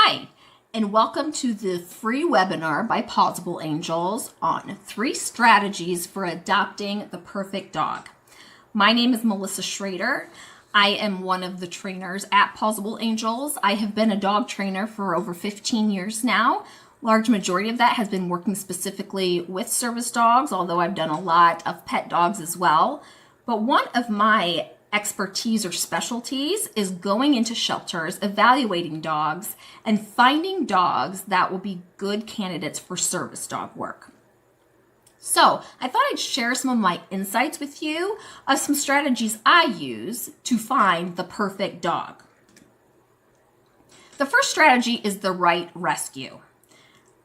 Hi, and welcome to the free webinar by Pausable Angels on 3 strategies for adopting the perfect dog. My name is Melissa Schrader. I am one of the trainers at Pausable Angels. I have been a dog trainer for over 15 years now. Large majority of that has been working specifically with service dogs, although I've done a lot of pet dogs as well. But one of my expertise or specialties is going into shelters, evaluating dogs, and finding dogs that will be good candidates for service dog work. So I thought I'd share some of my insights with you of some strategies I use to find the perfect dog. The first strategy is the right rescue.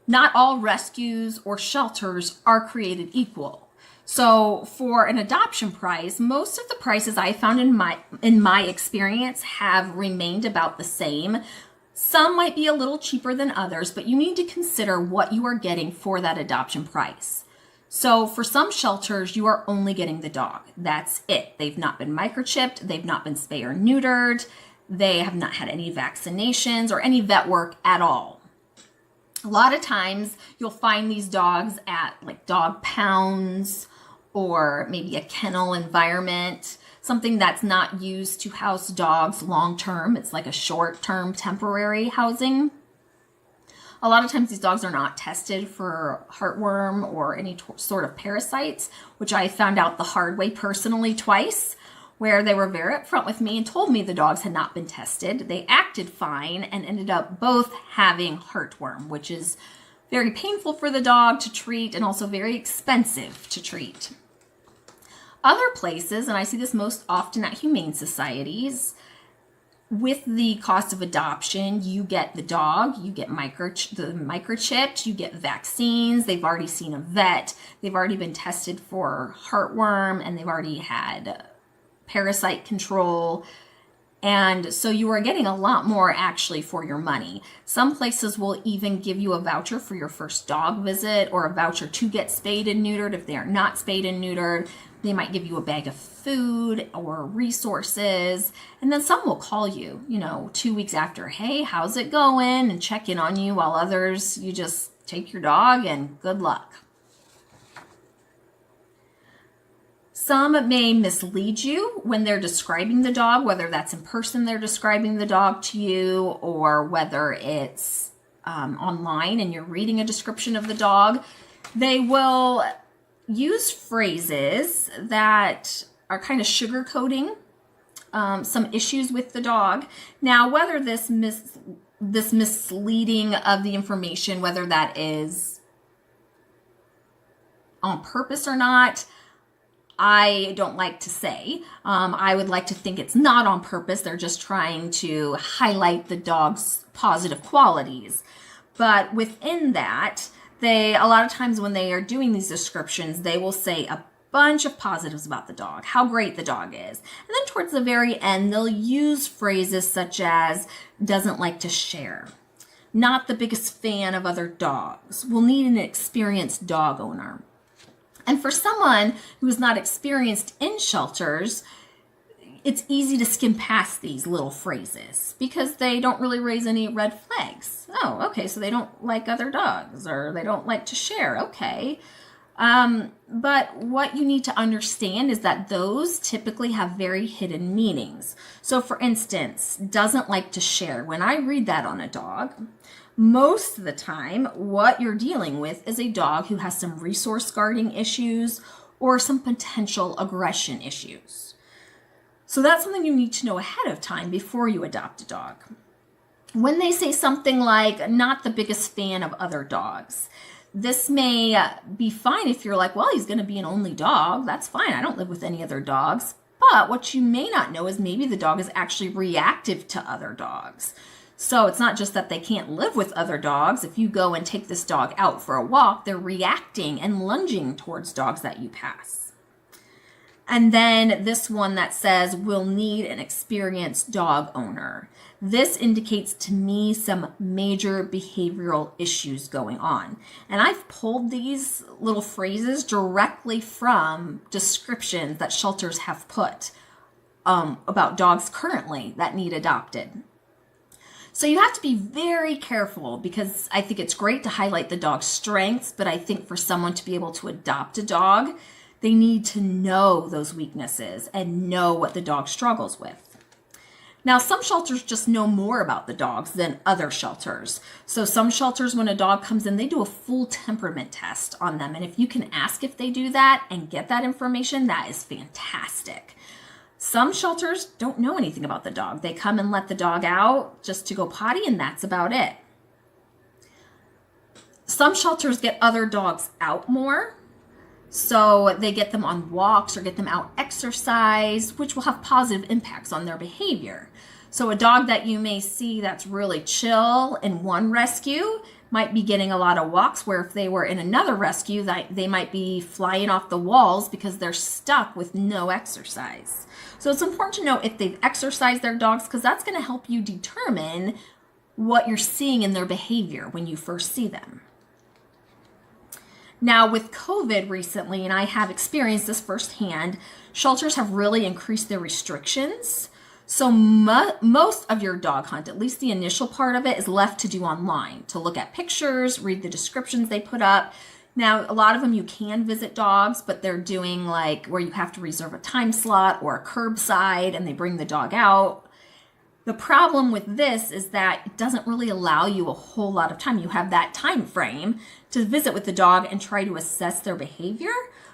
Not all rescues or shelters are created equal. So for an adoption price, most of the prices I found in my experience have remained about the same. Some might be a little cheaper than others, but you need to consider what you are getting for that adoption price. So for some shelters, you are only getting the dog. That's it. They've not been microchipped. They've not been spay or neutered. They have not had any vaccinations or any vet work at all. A lot of times you'll find these dogs at like dog pounds or maybe a kennel environment, something that's not used to house dogs long term. It's like a short term temporary housing. A lot of times these dogs are not tested for heartworm or any sort of parasites, which I found out the hard way personally twice, where they were very upfront with me and told me the dogs had not been tested. They acted fine and ended up both having heartworm, which is very painful for the dog to treat and also very expensive to treat. Other places, and I see this most often at humane societies, with the cost of adoption, you get the dog, you get microchipped, you get vaccines, they've already seen a vet, they've already been tested for heartworm, and they've already had parasite control. And so you are getting a lot more actually for your money. Some places will even give you a voucher for your first dog visit or a voucher to get spayed and neutered if they are not spayed and neutered. They might give you a bag of food or resources. And then some will call you, 2 weeks after, hey, how's it going? And check in on you, while others, you just take your dog and good luck. Some may mislead you when they're describing the dog, whether that's in person they're describing the dog to you or whether it's online and you're reading a description of the dog. They will use phrases that are kind of sugarcoating some issues with the dog. Now, whether this misleading of the information, whether that is on purpose or not, I don't like to say. I would like to think it's not on purpose. They're just trying to highlight the dog's positive qualities. But within that, a lot of times when they are doing these descriptions, they will say a bunch of positives about the dog, how great the dog is. And then towards the very end, they'll use phrases such as doesn't like to share, not the biggest fan of other dogs, will need an experienced dog owner. And for someone who is not experienced in shelters, it's easy to skim past these little phrases because they don't really raise any red flags. Oh, okay, so they don't like other dogs or they don't like to share. Okay. But what you need to understand is that those typically have very hidden meanings. So for instance, doesn't like to share. When I read that on a dog, most of the time, what you're dealing with is a dog who has some resource guarding issues or some potential aggression issues. So that's something you need to know ahead of time before you adopt a dog. When they say something like, not the biggest fan of other dogs, this may be fine if you're like, well, he's going to be an only dog. That's fine. I don't live with any other dogs. But what you may not know is maybe the dog is actually reactive to other dogs. So it's not just that they can't live with other dogs. If you go and take this dog out for a walk, they're reacting and lunging towards dogs that you pass. And then this one that says, will need an experienced dog owner. This indicates to me some major behavioral issues going on. And I've pulled these little phrases directly from descriptions that shelters have put about dogs currently that need adopted. So you have to be very careful, because I think it's great to highlight the dog's strengths, but I think for someone to be able to adopt a dog, they need to know those weaknesses and know what the dog struggles with. Now, some shelters just know more about the dogs than other shelters. So some shelters, when a dog comes in, they do a full temperament test on them. And if you can ask if they do that and get that information, that is fantastic. Some shelters don't know anything about the dog. They come and let the dog out just to go potty, and that's about it. Some shelters get other dogs out more. So they get them on walks or get them out exercise, which will have positive impacts on their behavior. So a dog that you may see that's really chill in one rescue might be getting a lot of walks, where if they were in another rescue, they might be flying off the walls because they're stuck with no exercise. So it's important to know if they've exercised their dogs, because that's going to help you determine what you're seeing in their behavior when you first see them. Now, with COVID recently, and I have experienced this firsthand, shelters have really increased their restrictions. So most of your dog hunt, at least the initial part of it, is left to do online, to look at pictures, read the descriptions they put up. Now, a lot of them you can visit dogs, but they're doing like where you have to reserve a time slot or a curbside, and they bring the dog out. The problem with this is that it doesn't really allow you a whole lot of time. You have that time frame to visit with the dog and try to assess their behavior.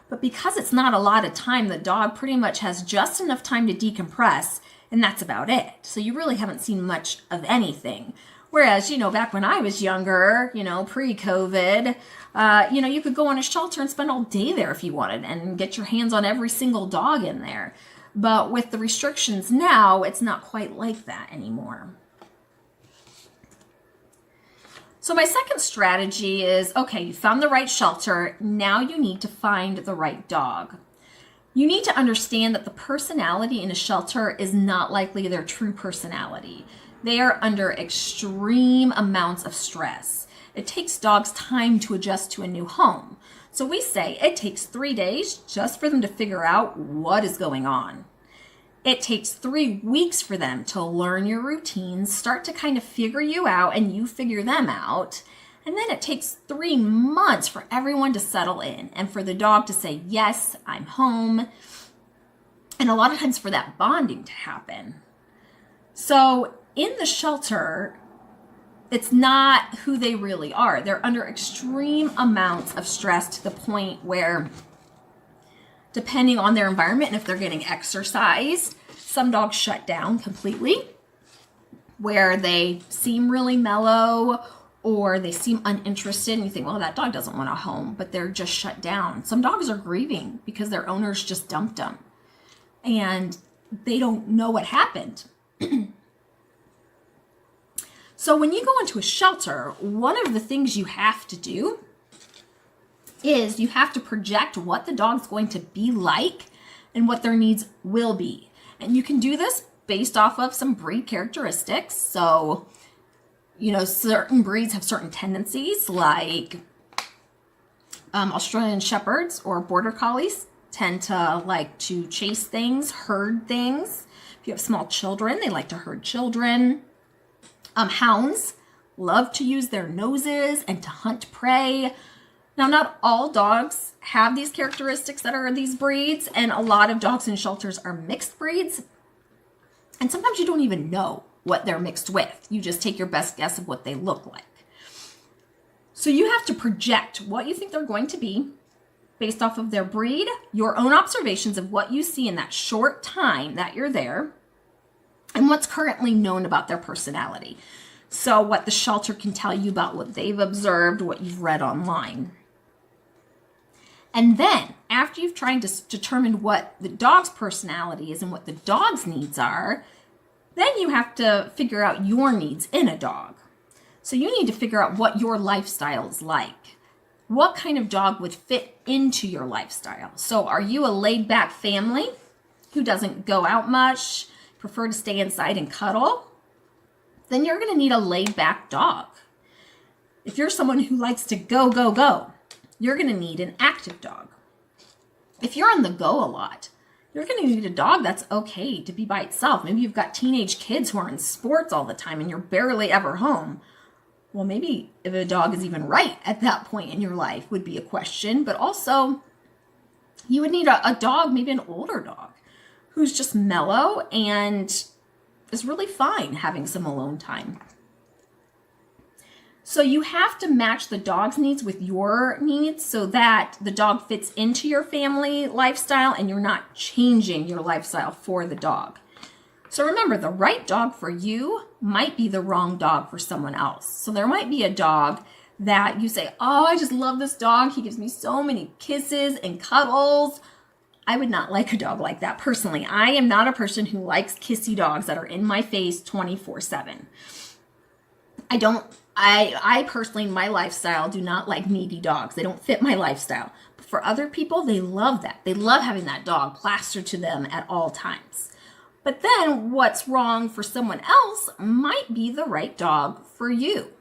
But because it's not a lot of time, the dog pretty much has just enough time to decompress, and that's about it. So you really haven't seen much of anything. Whereas, back when I was younger, pre-COVID, you could go on a shelter and spend all day there if you wanted and get your hands on every single dog in there. But with the restrictions now, it's not quite like that anymore. So my second strategy is, okay, you found the right shelter. Now you need to find the right dog. You need to understand that the personality in a shelter is not likely their true personality. They are under extreme amounts of stress. It takes dogs time to adjust to a new home. So we say it takes 3 days just for them to figure out what is going on. It takes 3 weeks for them to learn your routines, start to kind of figure you out, and you figure them out. And then it takes 3 months for everyone to settle in and for the dog to say, yes, I'm home. And a lot of times for that bonding to happen. So in the shelter, it's not who they really are. They're under extreme amounts of stress to the point where, depending on their environment and if they're getting exercise, some dogs shut down completely, where they seem really mellow or they seem uninterested, and you think, well, that dog doesn't want a home, but they're just shut down. Some dogs are grieving because their owners just dumped them and they don't know what happened. So when you go into a shelter, one of the things you have to do is you have to project what the dog's going to be like and what their needs will be. And you can do this based off of some breed characteristics. So, certain breeds have certain tendencies, like Australian Shepherds or Border Collies tend to like to chase things, herd things. If you have small children, they like to herd children. Hounds love to use their noses and to hunt prey. Now, not all dogs have these characteristics that are these breeds, and a lot of dogs in shelters are mixed breeds. And sometimes you don't even know what they're mixed with. You just take your best guess of what they look like. So you have to project what you think they're going to be based off of their breed, your own observations of what you see in that short time that you're there, and what's currently known about their personality. So what the shelter can tell you about what they've observed, what you've read online. And then, after you've tried to determine what the dog's personality is and what the dog's needs are, then you have to figure out your needs in a dog. So you need to figure out what your lifestyle is like. What kind of dog would fit into your lifestyle? So are you a laid-back family who doesn't go out much, prefer to stay inside and cuddle? Then you're going to need a laid-back dog. If you're someone who likes to go, you're going to need an active dog. If you're on the go a lot, You're going to need a dog that's okay to be by itself. Maybe you've got teenage kids who are in sports all the time and you're barely ever home. Well, maybe if a dog is even right at that point in your life would be a question. But also, you would need a dog, maybe an older dog, who's just mellow and is really fine having some alone time. So you have to match the dog's needs with your needs so that the dog fits into your family lifestyle and you're not changing your lifestyle for the dog. So remember, the right dog for you might be the wrong dog for someone else. So there might be a dog that you say, oh, I just love this dog. He gives me so many kisses and cuddles. I would not like a dog like that personally. I am not a person who likes kissy dogs that are in my face 24/7. I personally, in my lifestyle, do not like needy dogs. They don't fit my lifestyle. But for other people, they love that. They love having that dog plastered to them at all times. But then what's wrong for someone else might be the right dog for you.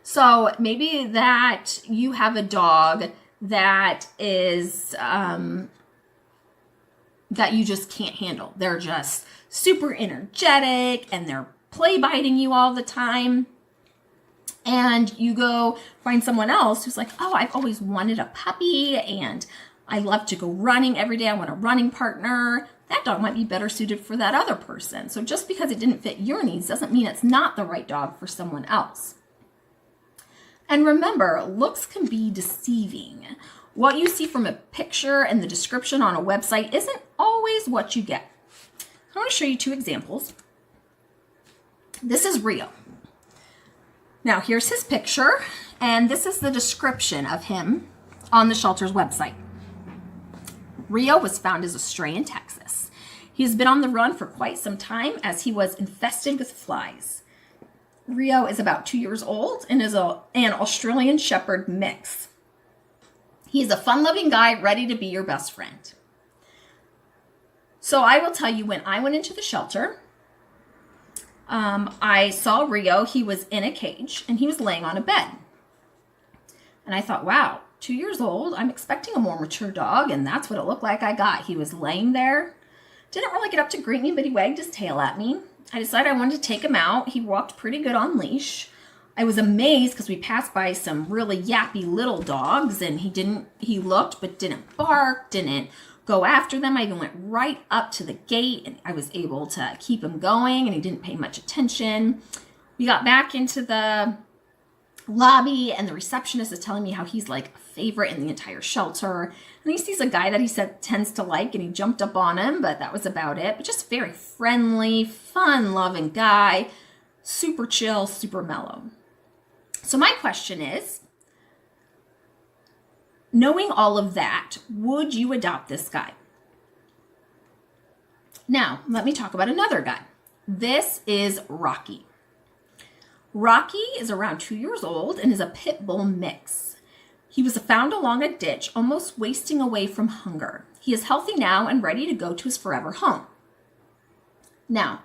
So maybe that you have a dog that is, that you just can't handle. They're just super energetic and they're play biting you all the time, and you go find someone else who's like, oh, I've always wanted a puppy and I love to go running every day. I want a running partner. That dog might be better suited for that other person. So just because it didn't fit your needs doesn't mean it's not the right dog for someone else. And remember, looks can be deceiving. What you see from a picture and the description on a website isn't always what you get. I want to show you two examples. This is Rio. Now here's his picture, and this is the description of him on the shelter's website. Rio was found as a stray in Texas. He has been on the run for quite some time as he was infested with flies. Rio is about 2 years old and is an Australian Shepherd mix. He's a fun-loving guy ready to be your best friend. So I will tell you, when I went into the shelter, I saw Rio. He was in a cage and he was laying on a bed. And I thought, wow, 2 years old, I'm expecting a more mature dog, and that's what it looked like I got. He was laying there, didn't really get up to greet me, but he wagged his tail at me. I decided I wanted to take him out. He walked pretty good on leash. I was amazed because we passed by some really yappy little dogs, and he looked but didn't bark, didn't go after them. I even went right up to the gate and I was able to keep him going, and he didn't pay much attention. We got back into the lobby and the receptionist is telling me how he's like a favorite in the entire shelter. And he sees a guy that he said tends to like, and he jumped up on him, but that was about it. But just very friendly, fun-loving guy, super chill, super mellow. So my question is, knowing all of that, would you adopt this guy? Now, let me talk about another guy. This is Rocky. Rocky is around 2 years old and is a pit bull mix. He was found along a ditch, almost wasting away from hunger. He is healthy now and ready to go to his forever home. Now,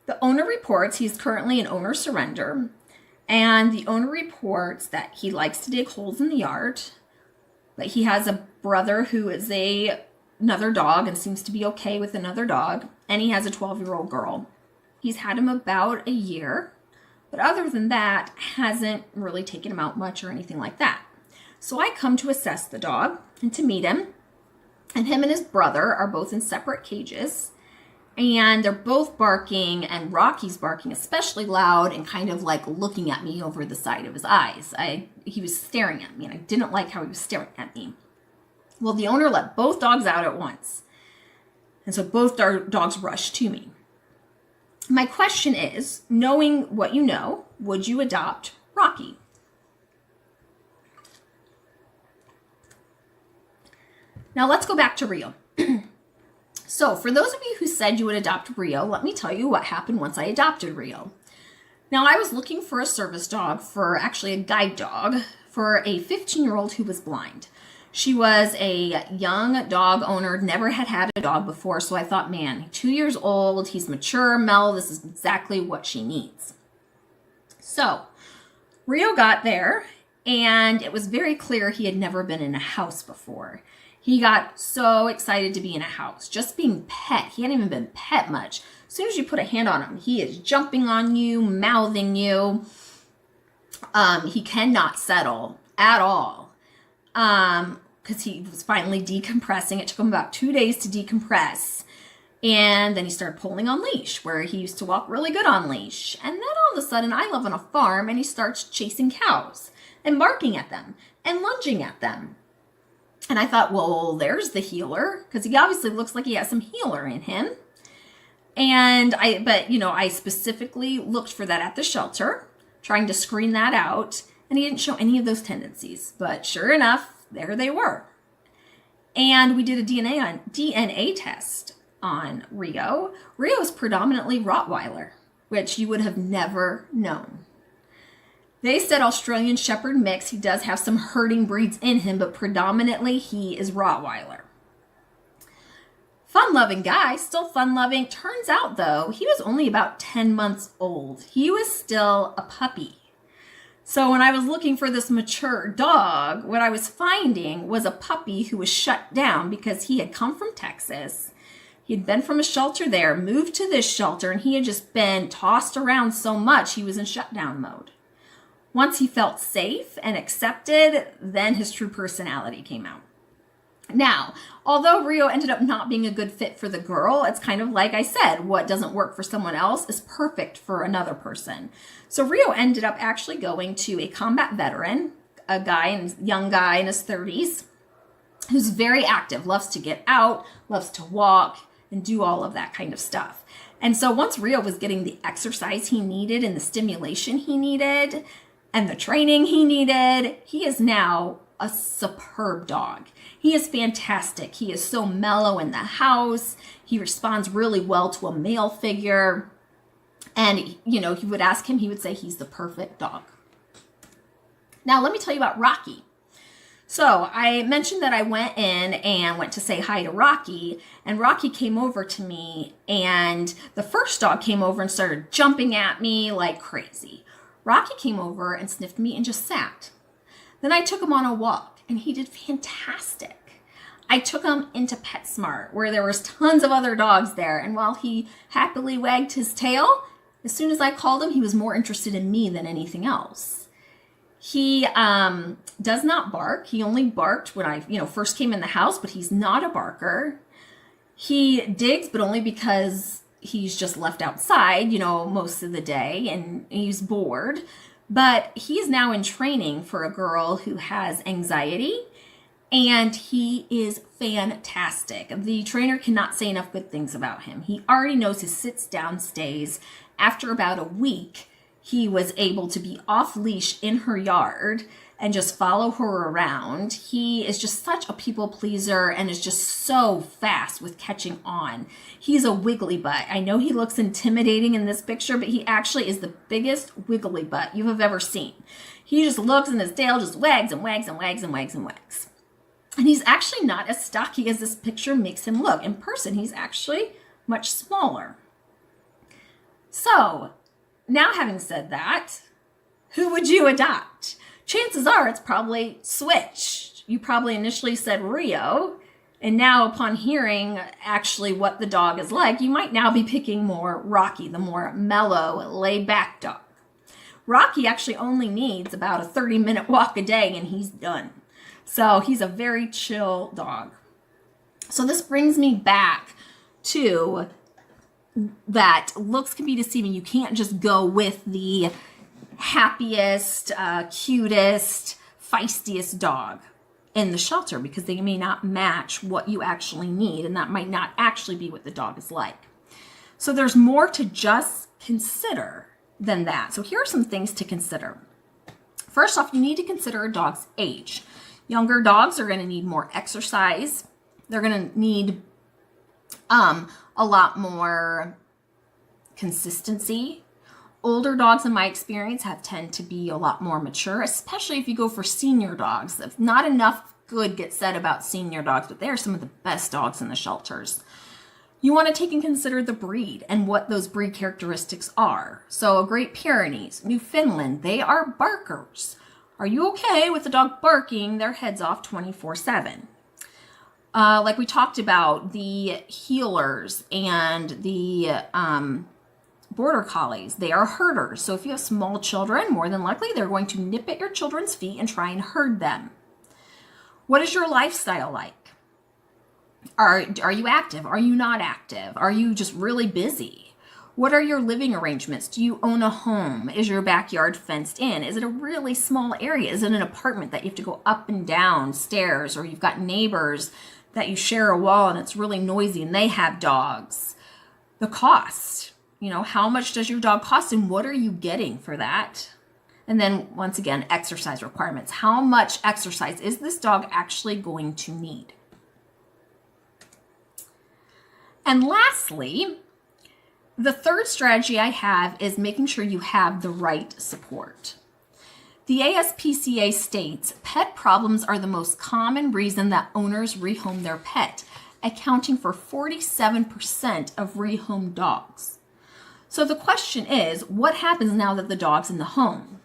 the owner reports he's currently an owner surrender, and the owner reports that he likes to dig holes in the yard, but he has a brother who is another dog and seems to be okay with another dog, and he has a 12-year-old girl. He's had him about a year, but other than that, hasn't really taken him out much or anything like that. So I come to assess the dog and to meet him, and him and his brother are both in separate cages, and they're both barking, and Rocky's barking especially loud and kind of like looking at me over the side of his eyes. He was staring at me, and I didn't like how he was staring at me. Well, the owner let both dogs out at once, and so both dogs rushed to me. My question is, knowing what you know, would you adopt Rocky? Now let's go back to Rio. So for those of you who said you would adopt Rio, let me tell you what happened once I adopted Rio. Now I was looking for a service dog, for actually a guide dog, for a 15-year-old who was blind. She was a young dog owner, never had a dog before, so I thought, man, 2 years old, he's mature, mellow, this is exactly what she needs. So Rio got there, and it was very clear he had never been in a house before. He got so excited to be in a house, just being pet. He hadn't even been pet much. As soon as you put a hand on him, he is jumping on you, mouthing you. He cannot settle at all because he was finally decompressing. It took him about 2 days to decompress. And then he started pulling on leash, where he used to walk really good on leash. And then all of a sudden, I live on a farm, and he starts chasing cows and barking at them and lunging at them. And I thought, well, there's the healer, because he obviously looks like he has some healer in him. And I specifically looked for that at the shelter, trying to screen that out. And he didn't show any of those tendencies. But sure enough, there they were. And we did a DNA test on Rio. Rio is predominantly Rottweiler, which you would have never known. They said Australian Shepherd mix. He does have some herding breeds in him, but predominantly he is Rottweiler. Fun-loving guy, still fun-loving. Turns out, though, he was only about 10 months old. He was still a puppy. So when I was looking for this mature dog, what I was finding was a puppy who was shut down because he had come from Texas. He'd been from a shelter there, moved to this shelter, and he had just been tossed around so much he was in shutdown mode. Once he felt safe and accepted, then his true personality came out. Now, although Rio ended up not being a good fit for the girl, it's kind of like I said, what doesn't work for someone else is perfect for another person. So Rio ended up actually going to a combat veteran, a young guy in his 30s, who's very active, loves to get out, loves to walk, and do all of that kind of stuff. And so once Rio was getting the exercise he needed and the stimulation he needed and the training he needed, he is now a superb dog. He is fantastic. He is so mellow in the house. He responds really well to a male figure. And, you would ask him, he would say he's the perfect dog. Now, let me tell you about Rocky. So I mentioned that I went in and went to say hi to Rocky, and Rocky came over to me, and the first dog came over and started jumping at me like crazy. Rocky came over and sniffed me and just sat. Then I took him on a walk, and he did fantastic. I took him into PetSmart, where there was tons of other dogs there, and while he happily wagged his tail, as soon as I called him, he was more interested in me than anything else. He does not bark. He only barked when I, first came in the house, but he's not a barker. He digs, but only because he's just left outside, most of the day, and he's bored. But he's now in training for a girl who has anxiety, and he is fantastic. The trainer cannot say enough good things about him. He already knows his sits, down, stays. After about a week, he was able to be off leash in her yard and just follow her around. He is just such a people pleaser and is just so fast with catching on. He's a wiggly butt. I know he looks intimidating in this picture, but he actually is the biggest wiggly butt you have ever seen. He just looks and his tail just wags and wags and wags and wags and wags. And he's actually not as stocky as this picture makes him look. In person, he's actually much smaller. So, now having said that, who would you adopt? Chances are it's probably switched. You probably initially said Rio, and now upon hearing actually what the dog is like, you might now be picking more Rocky, the more mellow, laid-back dog. Rocky actually only needs about a 30-minute walk a day and he's done. So he's a very chill dog. So this brings me back to that looks can be deceiving. You can't just go with the happiest, cutest, feistiest dog in the shelter because they may not match what you actually need, and that might not actually be what the dog is like. So there's more to just consider than that. So here are some things to consider. First off, you need to consider a dog's age. Younger dogs are going to need more exercise. They're going to need a lot more consistency. Older dogs, in my experience, tend to be a lot more mature, especially if you go for senior dogs. If not enough good gets said about senior dogs, but they are some of the best dogs in the shelters. You want to take and consider the breed and what those breed characteristics are. So a Great Pyrenees, Newfoundland, they are barkers. Are you okay with the dog barking their heads off 24/7? Like we talked about, the healers and the border collies, they are herders. So if you have small children, more than likely they're going to nip at your children's feet and try and herd them. What is your lifestyle like? Are you active? Are you not active? Are you just really busy? What are your living arrangements? Do you own a home? Is your backyard fenced in? Is it a really small area? Is it an apartment that you have to go up and down stairs, or you've got neighbors that you share a wall and it's really noisy and they have dogs? The cost, how much does your dog cost and what are you getting for that? And then once again, exercise requirements. How much exercise is this dog actually going to need? And lastly, the third strategy I have is making sure you have the right support. The ASPCA states pet problems are the most common reason that owners rehome their pet, accounting for 47% of rehomed dogs. So the question is, what happens now that the dog's in the home?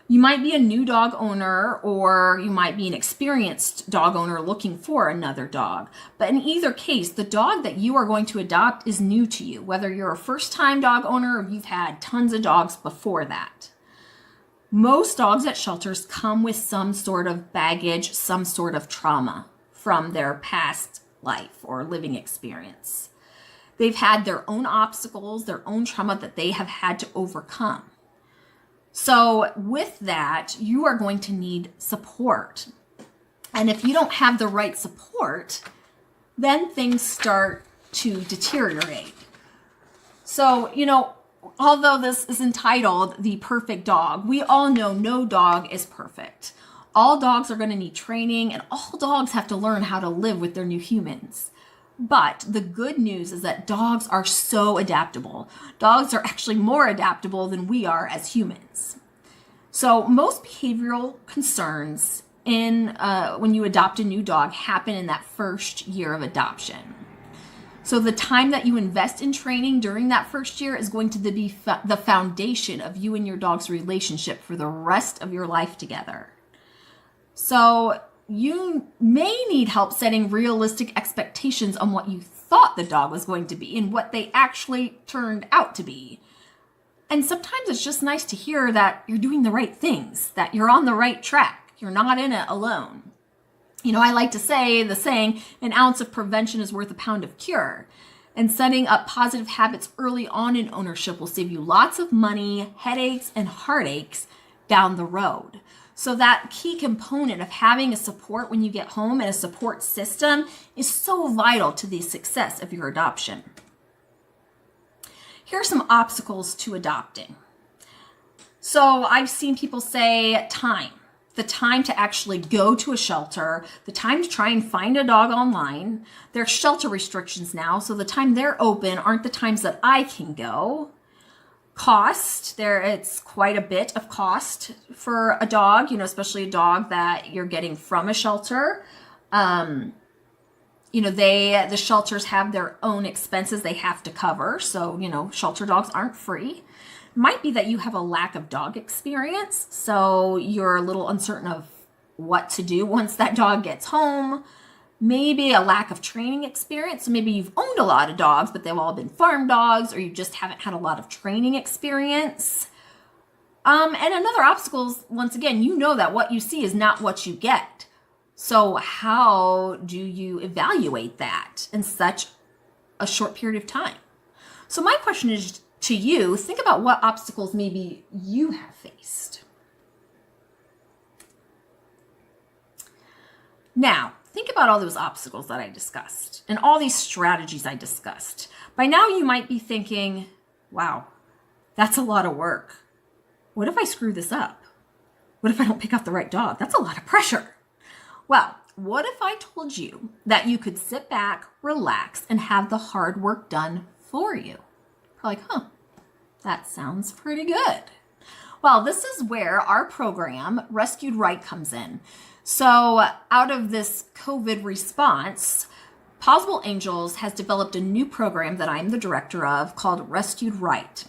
You might be a new dog owner, or you might be an experienced dog owner looking for another dog. But in either case, the dog that you are going to adopt is new to you, whether you're a first-time dog owner or you've had tons of dogs before that. Most dogs at shelters come with some sort of baggage, some sort of trauma from their past life or living experience. They've had their own obstacles, their own trauma that they have had to overcome. So with that, you are going to need support. And if you don't have the right support, then things start to deteriorate. So, although this is entitled The Perfect Dog, we all know no dog is perfect. All dogs are going to need training, and all dogs have to learn how to live with their new humans. But the good news is that dogs are so adaptable. Dogs are actually more adaptable than we are as humans. So most behavioral concerns when you adopt a new dog happen in that first year of adoption. So the time that you invest in training during that first year is going to be the foundation of you and your dog's relationship for the rest of your life together. So you may need help setting realistic expectations on what you thought the dog was going to be and what they actually turned out to be. And sometimes it's just nice to hear that you're doing the right things, that you're on the right track. You're not in it alone. I like to say the saying, an ounce of prevention is worth a pound of cure. And setting up positive habits early on in ownership will save you lots of money, headaches, and heartaches down the road. So that key component of having a support when you get home and a support system is so vital to the success of your adoption. Here are some obstacles to adopting. So I've seen people say time. The time to actually go to a shelter, the time to try and find a dog online. There are shelter restrictions now, so the time they're open aren't the times that I can go. Cost, it's quite a bit of cost for a dog, especially a dog that you're getting from a shelter. The shelters have their own expenses they have to cover. So, shelter dogs aren't free. Might be that you have a lack of dog experience, so you're a little uncertain of what to do once that dog gets home. Maybe a lack of training experience. So maybe you've owned a lot of dogs, but they've all been farm dogs, or you just haven't had a lot of training experience. And another obstacle is, once again, that what you see is not what you get. So how do you evaluate that in such a short period of time? So my question is to you, think about what obstacles maybe you have faced. Now, think about all those obstacles that I discussed and all these strategies I discussed. By now you might be thinking, wow, that's a lot of work. What if I screw this up? What if I don't pick up the right dog? That's a lot of pressure. Well, what if I told you that you could sit back, relax, and have the hard work done for you? Like, that sounds pretty good. Well, this is where our program, Rescued Right, comes in. So out of this COVID response, Pausable Angels has developed a new program that I'm the director of called Rescued Right.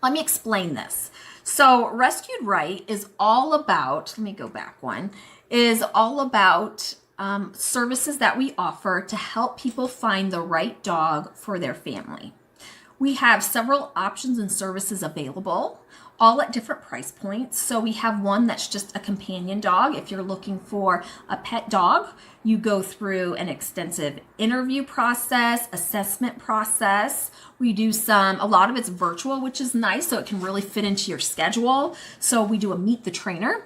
Let me explain this. So Rescued Right is all about, let me go back one, is all about services that we offer to help people find the right dog for their family. We have several options and services available, all at different price points. So we have one that's just a companion dog. If you're looking for a pet dog, you go through an extensive interview process, assessment process. We do a lot of it's virtual, which is nice, so it can really fit into your schedule. So we do a meet the trainer,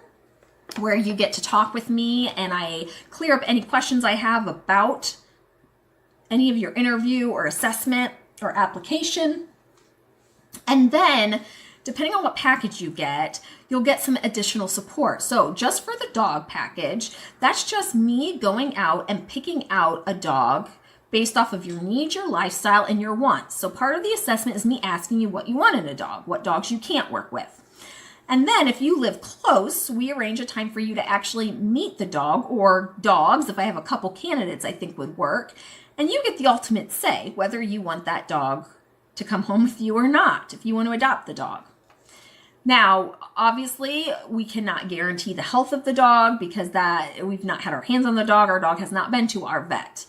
where you get to talk with me and I clear up any questions I have about any of your interview or assessment or application. And then, depending on what package you get, you'll get some additional support. So just for the dog package, that's just me going out and picking out a dog based off of your needs, your lifestyle, and your wants. So part of the assessment is me asking you what you want in a dog, what dogs you can't work with. And then if you live close, we arrange a time for you to actually meet the dog or dogs. If I have a couple candidates I think would work, and you get the ultimate say whether you want that dog to come home with you or not, if you want to adopt the dog. Now, obviously, we cannot guarantee the health of the dog because we've not had our hands on the dog. Our dog has not been to our vet.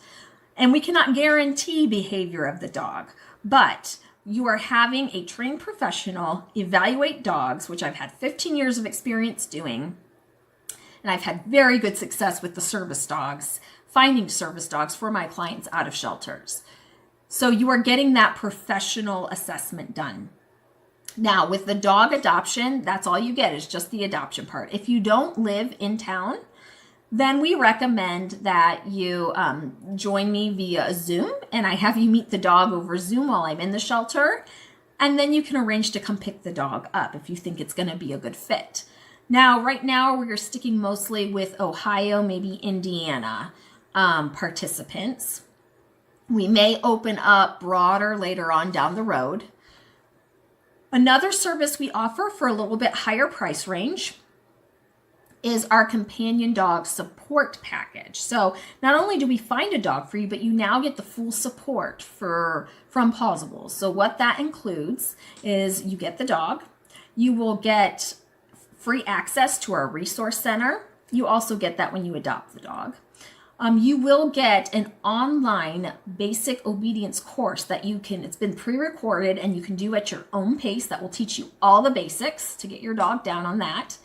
And we cannot guarantee behavior of the dog. But you are having a trained professional evaluate dogs, which I've had 15 years of experience doing. And I've had very good success with the service dogs, finding service dogs for my clients out of shelters. So you are getting that professional assessment done. Now, with the dog adoption, that's all you get is just the adoption part. If you don't live in town, then we recommend that you join me via Zoom, and I have you meet the dog over Zoom while I'm in the shelter. And then you can arrange to come pick the dog up if you think it's going to be a good fit. Now, right now, we're sticking mostly with Ohio, maybe Indiana participants. We may open up broader later on down the road. Another service we offer for a little bit higher price range is our companion dog support package. So not only do we find a dog for you, but you now get the full support from Pausables. So what that includes is you get the dog, you will get free access to our resource center. You also get that when you adopt the dog. You will get an online basic obedience course that it's been pre-recorded and you can do at your own pace that will teach you all the basics to get your dog down on that.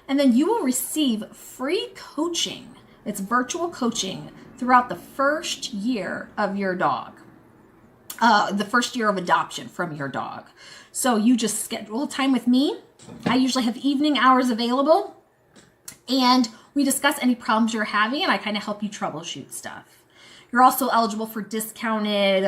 And then you will receive free coaching. It's virtual coaching throughout the first year of your dog, the first year of adoption from your dog. So you just schedule time with me. I usually have evening hours available, and we discuss any problems you're having, and I kind of help you troubleshoot stuff. You're also eligible for discounted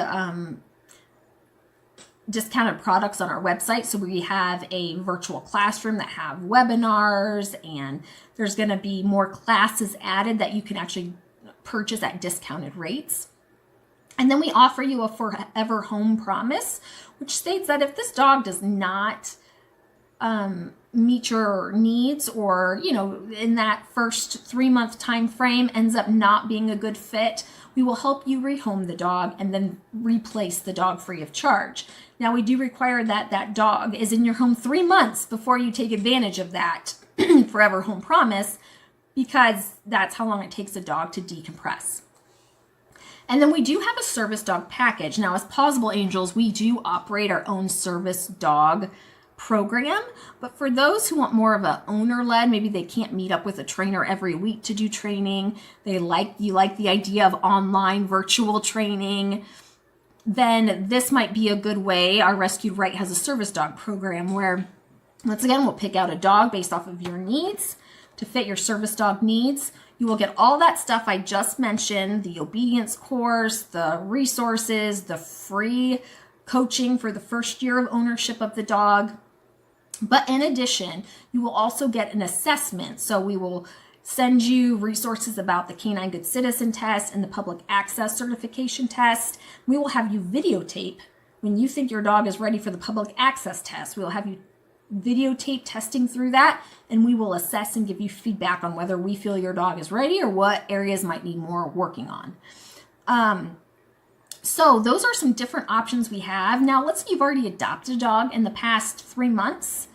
products on our website. So we have a virtual classroom that have webinars, and there's going to be more classes added that you can actually purchase at discounted rates. And then we offer you a forever home promise, which states that if this dog does not meet your needs, or in that first 3-month time frame ends up not being a good fit, we will help you rehome the dog and then replace the dog free of charge. Now, we do require that that dog is in your home 3 months before you take advantage of that forever home promise, because that's how long it takes a dog to decompress. And then we do have a service dog package. Now, as Pausable Angels, we do operate our own service dog program, but for those who want more of a owner-led, maybe they can't meet up with a trainer every week to do training, you like the idea of online virtual training, then this might be a good way. Our Rescued Right has a service dog program where, once again, we'll pick out a dog based off of your needs to fit your service dog needs. You will get all that stuff I just mentioned, the obedience course, the resources, the free coaching for the first year of ownership of the dog. But in addition, you will also get an assessment. So we will send you resources about the Canine Good Citizen test and the public access certification test. We will have you videotape when you think your dog is ready for the public access test. We will have you videotape testing through that, and we will assess and give you feedback on whether we feel your dog is ready or what areas might need more working on. So those are some different options we have. Now, let's say you've already adopted a dog in the past 3 months.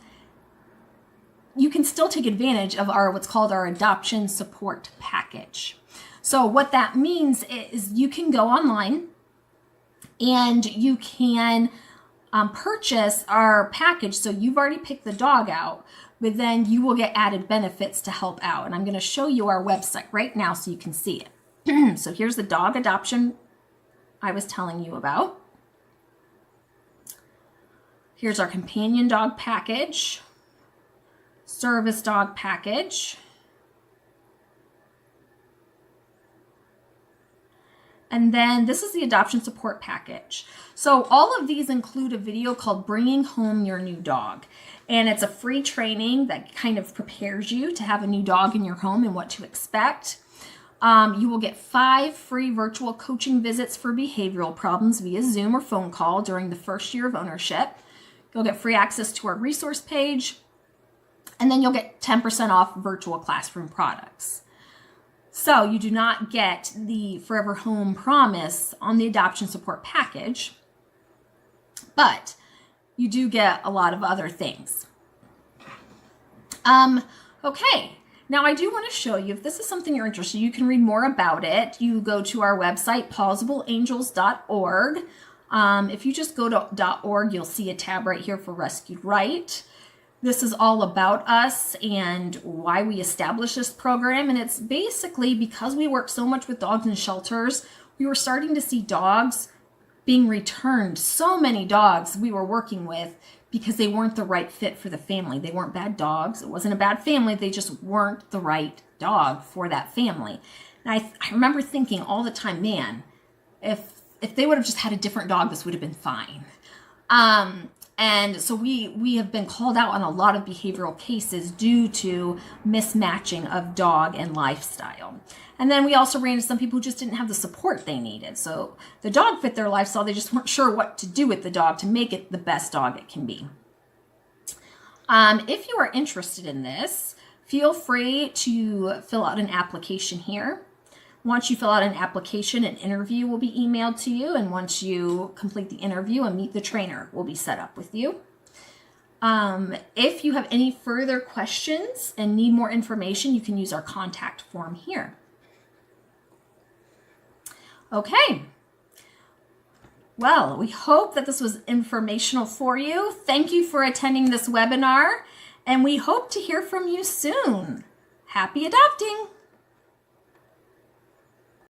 You can still take advantage of what's called our adoption support package. So what that means is you can go online and you can purchase our package. So you've already picked the dog out, but then you will get added benefits to help out. And I'm going to show you our website right now so you can see it. So here's the dog adoption I was telling you about. Here's our companion dog package, service dog package, and then this is the adoption support package. So all of these include a video called Bringing Home Your New Dog. And it's a free training that kind of prepares you to have a new dog in your home and what to expect. You will get 5 free virtual coaching visits for behavioral problems via Zoom or phone call during the first year of ownership. You'll get free access to our resource page, and then you'll get 10% off virtual classroom products. So you do not get the Forever Home Promise on the adoption support package, but you do get a lot of other things. Okay, now I do want to show you, if this is something you're interested in, you can read more about it. You go to our website, pausableangels.org. If you just go to .org, you'll see a tab right here for Rescued Right. This is all about us and why we established this program. And it's basically because we work so much with dogs in shelters, we were starting to see dogs being returned. So many dogs we were working with because they weren't the right fit for the family. They weren't bad dogs. It wasn't a bad family. They just weren't the right dog for that family. And I remember thinking all the time, man, if they would have just had a different dog, this would have been fine. And so we have been called out on a lot of behavioral cases due to mismatching of dog and lifestyle. And then we also ran into some people who just didn't have the support they needed. So the dog fit their lifestyle. They just weren't sure what to do with the dog to make it the best dog it can be. If you are interested in this, feel free to fill out an application here. Once you fill out an application, an interview will be emailed to you. And once you complete the interview and meet the trainer, will be set up with you. If you have any further questions and need more information, you can use our contact form here. Okay. Well, we hope that this was informational for you. Thank you for attending this webinar, and we hope to hear from you soon. Happy adopting!